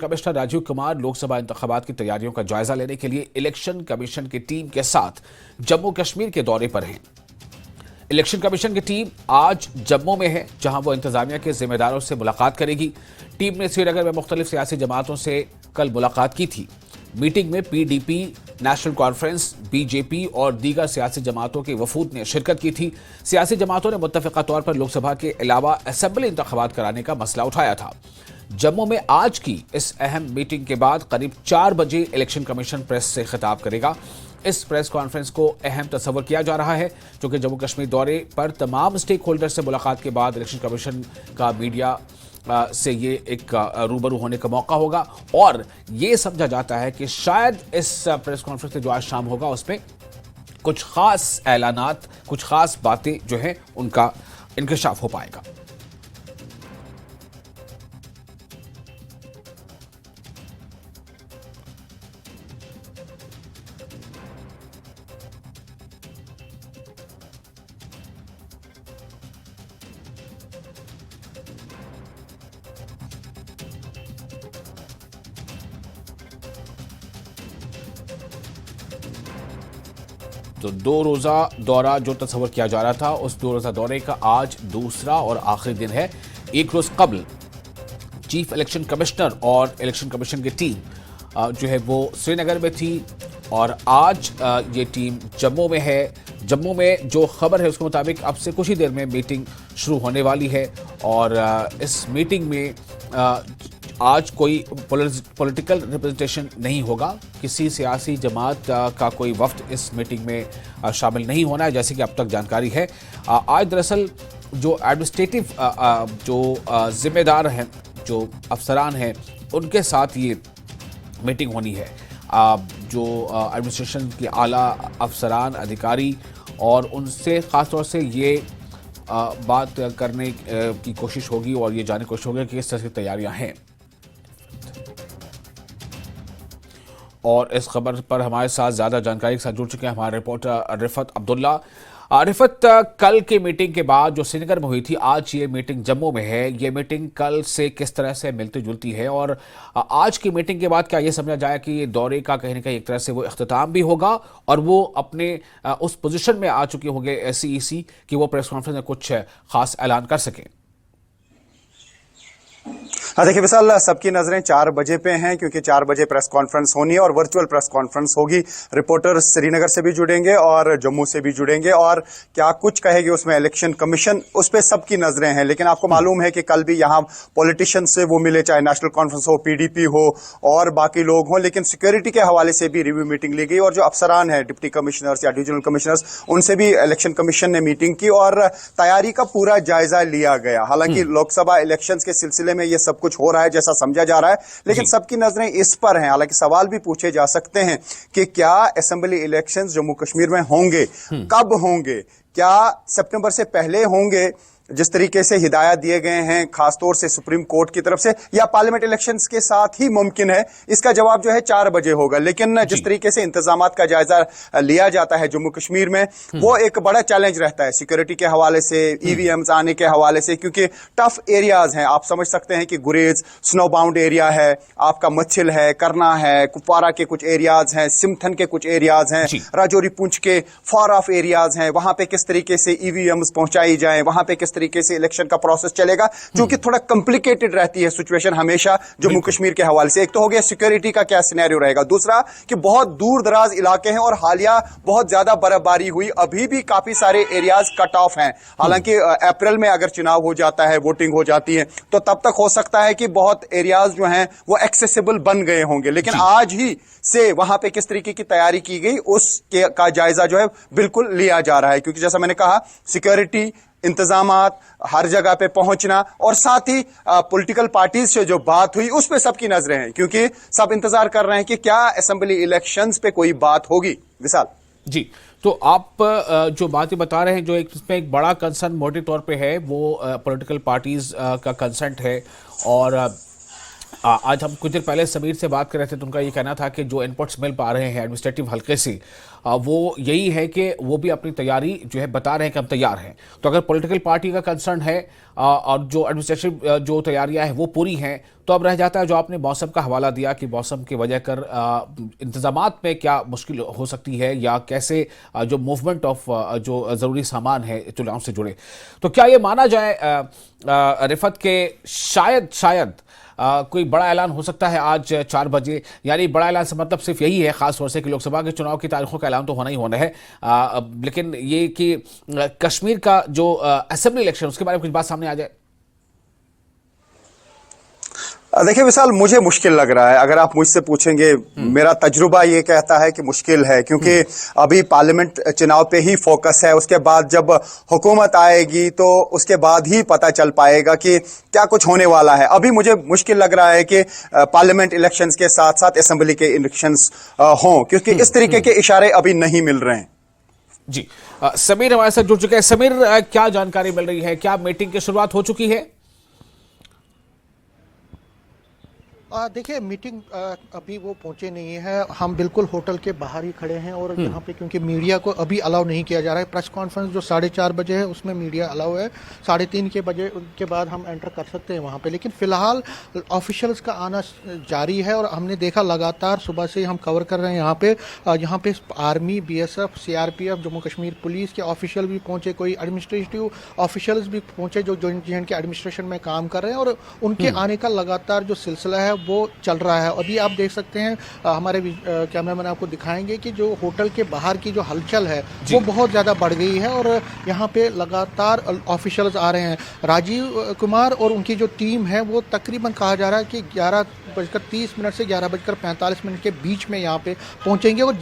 Commissioner Rajiv Kumar Lok Sabha इंतखाबात की तैयारियों का जायजा लेने के लिए इलेक्शन कमीशन की टीम के साथ जम्मू कश्मीर के दौरे पर हैं। इलेक्शन कमीशन की टीम आज जम्मू में है, जहां वो इंतजामिया के जिम्मेदारों से मुलाकात करेगी। टीम ने श्रीनगर में मुख्तलिफ सियासी जमातों से कल मुलाकात की थी। मीटिंग में पीडीपी, नेशनल कॉन्फ्रेंस, बीजेपी और दीगर सियासी जमातों के वफूद ने शिरकत की थी। सियासी जमातों ने मुत्तफिका तौर पर लोकसभा के अलावा असेंबली इंतखाबात कराने का मसला उठाया था। जम्मू में आज की इस अहम मीटिंग के बाद करीब 4 बजे इलेक्शन कमीशन प्रेस से खिताब करेगा। इस प्रेस कॉन्फ्रेंस को अहम तस्वर किया जा रहा है, क्योंकि जम्मू कश्मीर दौरे पर तमाम स्टेक होल्डर से मुलाकात के बाद इलेक्शन कमीशन का मीडिया से ये एक रूबरू होने का मौका होगा और ये समझा जाता है कि शायद इस प्रेस कॉन्फ्रेंस में जो आज शाम होगा उसमें कुछ खास ऐलानात, कुछ खास बातें जो हैं उनका इंकशाफ हो पाएगा। तो 2 रोज़ा दौरा जो तस्वर किया जा रहा था, उस 2 रोज़ा दौरे का आज दूसरा और आखिरी दिन है। एक रोज़ कबल चीफ इलेक्शन कमिश्नर और इलेक्शन कमीशन की टीम जो है वो श्रीनगर में थी और आज ये टीम जम्मू में है। जम्मू में जो खबर है उसके मुताबिक अब से कुछ ही देर में मीटिंग शुरू होने वाली है और इस मीटिंग में आज कोई पॉलिटिकल रिप्रेजेंटेशन नहीं होगा। किसी सियासी जमात का कोई वफ्द इस मीटिंग में शामिल नहीं होना है, जैसे कि अब तक जानकारी है। आज दरअसल जो एडमिनिस्ट्रेटिव जो जिम्मेदार हैं, जो अफसरान हैं, उनके साथ ये मीटिंग होनी है। जो एडमिनिस्ट्रेशन के आला अफसरान, अधिकारी और उनसे ख़ास तौर से ये बात करने की कोशिश होगी और ये जानने की कोशिश होगी कि किस तरह की तैयारियां हैं। और इस खबर पर हमारे साथ ज़्यादा जानकारी के साथ जुड़ चुके हैं हमारे रिपोर्टर रिफत अब्दुल्ला। रिफत, कल की मीटिंग के बाद जो श्रीनगर में हुई थी, आज ये मीटिंग जम्मू में है। ये मीटिंग कल से किस तरह से मिलती जुलती है और आज की मीटिंग के बाद क्या ये समझा जाए कि ये दौरे का कहीं ना कहीं एक तरह से वो इख्तिताम भी होगा और वो अपने उस पोजीशन में आ चुके होंगे सीईसी कि वो प्रेस कॉन्फ्रेंस में कुछ खास ऐलान कर सकें? हाँ, देखिए विशाल, सबकी नजरें 4 बजे पे हैं क्योंकि 4 बजे प्रेस कॉन्फ्रेंस होनी है और वर्चुअल प्रेस कॉन्फ्रेंस होगी। रिपोर्टर श्रीनगर से भी जुड़ेंगे और जम्मू से भी जुड़ेंगे और क्या कुछ कहेगी उसमें इलेक्शन कमीशन, उस पर सबकी नजरें हैं। लेकिन आपको मालूम है कि कल भी यहाँ पॉलिटिशियन से वो मिले, चाहे नेशनल कॉन्फ्रेंस हो, पीडीपी हो और बाकी लोग हों, लेकिन सिक्योरिटी के हवाले से भी रिव्यू मीटिंग ली गई और जो अफसरान है, डिप्टी कमिश्नर्स या डिविजनल कमिश्नर्स, उनसे भी इलेक्शन कमीशन ने मीटिंग की और तैयारी का पूरा जायजा लिया गया। हालांकि लोकसभा इलेक्शन के सिलसिले में ये सब कुछ हो रहा है जैसा समझा जा रहा है, लेकिन सबकी नजरें इस पर हैं। हालांकि सवाल भी पूछे जा सकते हैं कि क्या असेंबली इलेक्शंस जम्मू कश्मीर में होंगे, कब होंगे, क्या सितंबर से पहले होंगे जिस तरीके से हिदायत दिए गए हैं खासतौर से सुप्रीम कोर्ट की तरफ से, या पार्लियामेंट इलेक्शंस के साथ ही मुमकिन है? इसका जवाब जो है 4 बजे होगा। लेकिन जिस तरीके से इंतजामात का जायजा लिया जाता है जम्मू कश्मीर में, वो एक बड़ा चैलेंज रहता है सिक्योरिटी के हवाले से, ईवीएम्स आने के हवाले से, क्योंकि टफ एरियाज हैं। आप समझ सकते हैं कि गुरेज स्नो बाउंड एरिया है, आपका मच्छिल है, करना है, कुपवारा के कुछ एरियाज हैं, सिमथन के कुछ एरियाज हैं, राजौरी पुंछ के फार ऑफ एरियाज हैं। वहां पे किस तरीके से ईवीएम्स पहुंचाई जाए, वहां पे किस तरीके से इलेक्शन का प्रोसेस चलेगा, क्योंकि थोड़ा कॉम्प्लिकेटेड रहती है सिचुएशन हमेशा जम्मू कश्मीर के हवाले से। एक तो हो गया सिक्योरिटी का क्या सिनेरियो रहेगा, दूसरा कि बहुत दूर दराज इलाके हैं और हालिया बहुत ज्यादा बर्फबारी हुई, अभी भी काफी सारे एरियाज कट ऑफ हैं। हालांकि अप्रैल में अगर चुनाव हो जाता है, वोटिंग हो जाती है, तो तब तक हो सकता है कि बहुत एरियाज जो हैं वो एक्सेसिबल बन गए होंगे। लेकिन आज ही से वहां पे किस तरीके की तैयारी की गई उसके का जायजा जो है बिल्कुल लिया जा रहा है, क्योंकि जैसा मैंने कहा, सिक्योरिटी, इंतजामात, हर जगह पे पहुंचना और साथ ही पॉलिटिकल पार्टीज से जो बात हुई उस पे सबकी नजरें हैं, क्योंकि सब इंतजार कर रहे हैं कि क्या असेंबली इलेक्शंस पे कोई बात होगी। विशाल जी, तो आप जो बातें बता रहे हैं, जो इसमें एक बड़ा कंसर्न मोटे तौर पे है वो पॉलिटिकल पार्टीज का कंसेंट है और आज हम कुछ देर पहले समीर से बात कर रहे थे तो उनका ये कहना था कि जो इनपुट्स मिल पा रहे हैं एडमिनिस्ट्रेटिव हल्के से वो यही है कि वो भी अपनी तैयारी जो है बता रहे हैं कि हम तैयार हैं। तो अगर पॉलिटिकल पार्टी का कंसर्न है और जो एडमिनिस्ट्रेटिव जो तैयारियां हैं वो पूरी हैं, तो अब रह जाता है जो आपने मौसम का हवाला दिया कि मौसम की वजह कर इंतजामात में क्या मुश्किल हो सकती है या कैसे जो मूवमेंट ऑफ जो ज़रूरी सामान है चुनाव से जुड़े। तो क्या ये माना जाए रिफत के शायद कोई बड़ा ऐलान हो सकता है आज 4 बजे, यानी बड़ा ऐलान से मतलब सिर्फ यही है खास तौर से कि लोकसभा के चुनाव की तारीखों का ऐलान तो होना ही होना है, लेकिन ये कि कश्मीर का जो असेंबली इलेक्शन उसके बारे में कुछ बात सामने आ जाए। देखिए विशाल, मुझे मुश्किल लग रहा है। अगर आप मुझसे पूछेंगे, मेरा तजुर्बा ये कहता है कि मुश्किल है, क्योंकि अभी पार्लियामेंट चुनाव पे ही फोकस है। उसके बाद जब हुकूमत आएगी तो उसके बाद ही पता चल पाएगा कि क्या कुछ होने वाला है। अभी मुझे मुश्किल लग रहा है कि पार्लियामेंट इलेक्शंस के साथ साथ असेंबली के इलेक्शंस हों, क्योंकि इस तरीके के इशारे अभी नहीं मिल रहे हैं। जी, समीर हमारे साथ जुड़ चुके हैं। समीर, क्या जानकारी मिल रही है? क्या मीटिंग की शुरुआत हो चुकी है? देखिए, मीटिंग अभी वो पहुंचे नहीं है। हम बिल्कुल होटल के बाहर ही खड़े हैं और यहाँ पे क्योंकि मीडिया को अभी अलाउ नहीं किया जा रहा है। प्रेस कॉन्फ्रेंस जो 4:30 बजे है उसमें मीडिया अलाउ है, 3:30 बजे के बाद हम एंटर कर सकते हैं वहाँ पे। लेकिन फिलहाल ऑफिशियल्स का आना जारी है और हमने देखा लगातार सुबह से हम कवर कर रहे हैं यहाँ पे army, BSF, CRPF, Jammu Kashmir police के ऑफिशियल भी पहुंचे, कोई एडमिनिस्ट्रेटिव ऑफिशियल्स भी पहुंचे जो JNK एडमिनिस्ट्रेशन में काम कर रहे हैं और उनके आने का लगातार जो सिलसिला है वो चल रहा है। अभी आप देख सकते हैं, हमारे कैमरामैन आपको दिखाएंगे कि जो होटल के बाहर की जो हलचल है वो बहुत ज़्यादा बढ़ गई है और यहाँ पे लगातार ऑफिशियल्स आ रहे हैं। राजीव कुमार और उनकी जो टीम है वो तकरीबन कहा जा रहा है कि 11:30 से 11:45 के बीच में यहाँ पे पहुँचेंगे और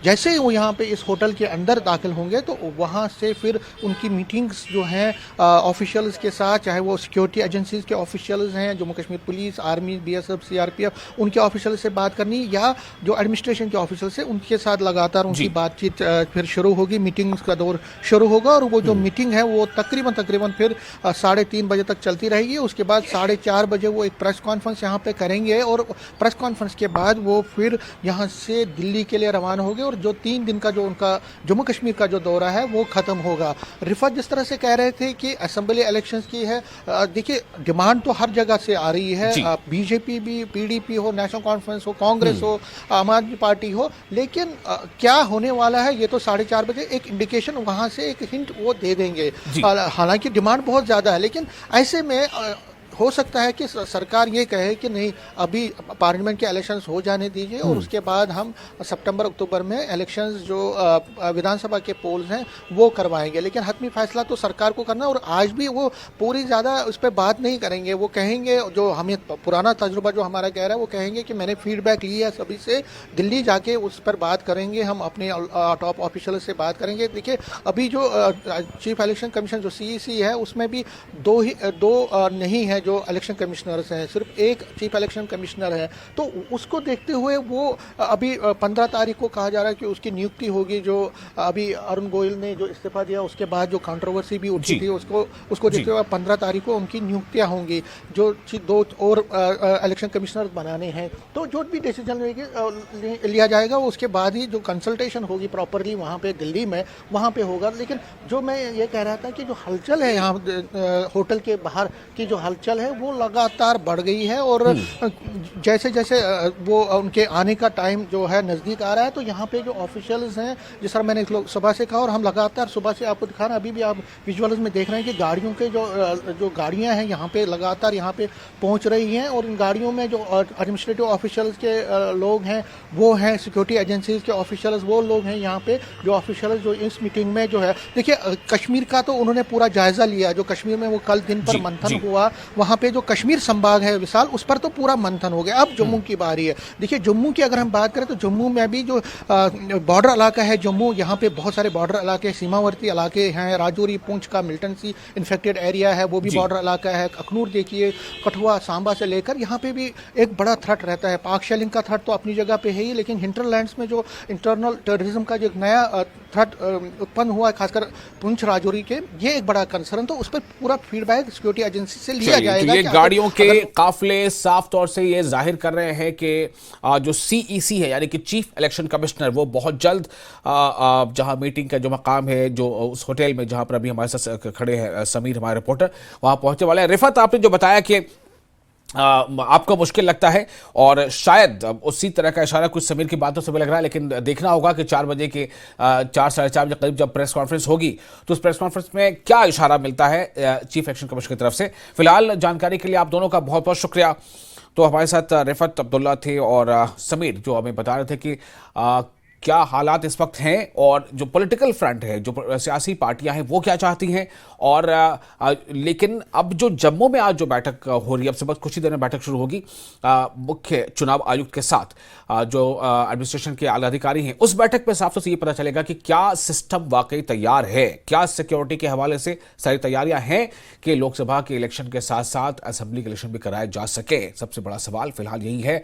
जैसे ही वो यहाँ पे इस होटल के अंदर दाखिल होंगे तो वहाँ से फिर उनकी मीटिंग्स जो हैं ऑफिशियल्स के साथ, चाहे वो सिक्योरिटी एजेंसीज के ऑफिशियल्स हैं, Jammu Kashmir police, army, BSF, CRPF, उनके ऑफिशियल से बात करनी या जो एडमिनिस्ट्रेशन के ऑफिशियल से उनके साथ लगातार उनकी बातचीत फिर शुरू होगी। मीटिंग्स का दौर शुरू होगा और वो जो मीटिंग है वो तकरीबन फिर 3:30 बजे तक चलती रहेगी। उसके बाद 4:30 बजे वो एक प्रेस कॉन्फ्रेंस यहाँ पे करेंगे और प्रेस कॉन्फ्रेंस के बाद वो फिर यहाँ से दिल्ली के लिए रवाना होंगे और जो 3 दिन का जो उनका जम्मू कश्मीर का जो दौरा है वो खत्म होगा। रिफत जिस तरह से कह रहे थे कि असेंबली इलेक्शंस की है, देखिए डिमांड तो हर जगह से आ रही है, BJP भी, PDP हो, नेशनल कॉन्फ्रेंस हो, कांग्रेस हो, आम आदमी पार्टी हो, लेकिन क्या होने वाला है ये तो 4:30 बजे एक इंडिकेशन वहां से एक हिंट वो दे देंगे। हालांकि डिमांड बहुत ज्यादा है, लेकिन ऐसे में हो सकता है कि सरकार ये कहे कि नहीं, अभी पार्लियामेंट के इलेक्शंस हो जाने दीजिए और उसके बाद हम सितंबर-अक्टूबर में इलेक्शंस जो विधानसभा के पोल्स हैं वो करवाएंगे। लेकिन हतमी फैसला तो सरकार को करना और आज भी वो पूरी ज़्यादा उस पर बात नहीं करेंगे। वो कहेंगे, जो हमें पुराना तजुर्बा जो हमारा कह रहा है वो कहेंगे कि मैंने फीडबैक लिया सभी से, दिल्ली जाके उस पर बात करेंगे, हम अपने टॉप ऑफिशियल से बात करेंगे। देखिए अभी जो चीफ इलेक्शन कमीशन जो CEC है उसमें भी दो नहीं है जो इलेक्शन कमिश्नर्स हैं, सिर्फ एक चीफ इलेक्शन कमिश्नर है। तो उसको देखते हुए वो अभी 15 तारीख को कहा जा रहा है कि उसकी नियुक्ति होगी। जो अभी अरुण गोयल ने जो इस्तीफा दिया उसके बाद जो कंट्रोवर्सी भी उठी थी उसको देखते हुए 15 तारीख को उनकी नियुक्तियां होंगी। जो 2 और इलेक्शन कमिश्नर बनाने हैं, तो जो भी डिसीजन लिया जाएगा वो उसके बाद ही जो कंसल्टेशन होगी प्रॉपरली वहाँ पे दिल्ली में वहाँ पे होगा। लेकिन जो मैं ये कह रहा था कि जो हलचल है यहाँ होटल के बाहर की जो हलचल है वो लगातार बढ़ गई है और जैसे जैसे वो उनके आने का टाइम जो है नज़दीक आ रहा है तो यहाँ पे जो ऑफिशियल्स हैं, जिस तरह मैंने सुबह से कहा और हम लगातार सुबह से आपको दिखा रहे हैं, अभी भी आप विजुअल्स में देख रहे हैं कि गाड़ियों के जो गाड़ियाँ हैं यहाँ पे लगातार यहाँ पे पहुँच रही हैं और इन गाड़ियों में जो एडमिनिस्ट्रेटिव ऑफिशियल्स के लोग हैं वो हैं, सिक्योरिटी एजेंसीज के ऑफिशियल्स वो लोग हैं यहाँ पे जो ऑफिशियल्स जो इस मीटिंग में जो है। देखिए कश्मीर का तो उन्होंने पूरा जायजा लिया, जो कश्मीर में वो कल दिन पर मंथन हुआ, वहाँ पे जो कश्मीर संभाग है विशाल, उस पर तो पूरा मंथन हो गया। अब जम्मू की बारी है। देखिए जम्मू की अगर हम बात करें तो जम्मू में भी जो बॉर्डर इलाका है जम्मू, यहाँ पे बहुत सारे बॉर्डर इलाके, सीमावर्ती इलाके हैं, राजौरी, पुंछ का मिल्टन सी इन्फेक्टेड एरिया है, वो भी बॉर्डर इलाका है। अखनूर देखिए, कठुआ, सांबा से लेकर यहाँ पे भी एक बड़ा थ्रेट रहता है। पाक शेलिंग का थ्रेट तो अपनी जगह पे है ही, लेकिन हिंटरलैंड्स में जो इंटरनल टेररिज्म का जो नया थ्रेट उत्पन्न हुआ है, खासकर पुंछ राजौरी के, ये एक बड़ा कंसर्न, तो उस पर पूरा फीडबैक सिक्योरिटी एजेंसी से लिया चलिए, जाएगा। तो ये कि गाड़ियों के अगर- काफिले साफ तौर से ये जाहिर कर रहे हैं कि जो सीईसी है यानी कि चीफ इलेक्शन कमिश्नर, वो बहुत जल्द जहां मीटिंग का जो मकाम है, जो उस होटल में जहां पर अभी हमारे साथ खड़े हैं समीर हमारे रिपोर्टर, वहां पहुंचने वाले हैं। रिफत, आपने जो बताया कि आपको मुश्किल लगता है और शायद उसी तरह का इशारा कुछ समीर की बातों से भी लग रहा है, लेकिन देखना होगा कि 4 बजे के 4 साढ़े 4 बजे करीब जब प्रेस कॉन्फ्रेंस होगी तो उस प्रेस कॉन्फ्रेंस में क्या इशारा मिलता है चीफ इलेक्शन कमिश्नर की तरफ से। फिलहाल जानकारी के लिए आप दोनों का बहुत बहुत शुक्रिया। तो हमारे साथ रिफत अब्दुल्ला थे और समीर जो हमें बता रहे थे कि क्या हालात इस वक्त हैं और जो पॉलिटिकल फ्रंट है, जो सियासी पार्टियां हैं, वो क्या चाहती हैं। और लेकिन अब जो जम्मू में आज जो बैठक हो रही है, अब से बस कुछ ही देर में बैठक शुरू होगी मुख्य चुनाव आयुक्त के साथ, जो एडमिनिस्ट्रेशन के आला अधिकारी हैं, उस बैठक में साफ तौर से ये पता चलेगा कि क्या सिस्टम वाकई तैयार है, क्या सिक्योरिटी के हवाले से सारी तैयारियां हैं कि लोकसभा के इलेक्शन के साथ साथ असेंबली के इलेक्शन भी कराए जा सके। सबसे बड़ा सवाल फिलहाल यही है।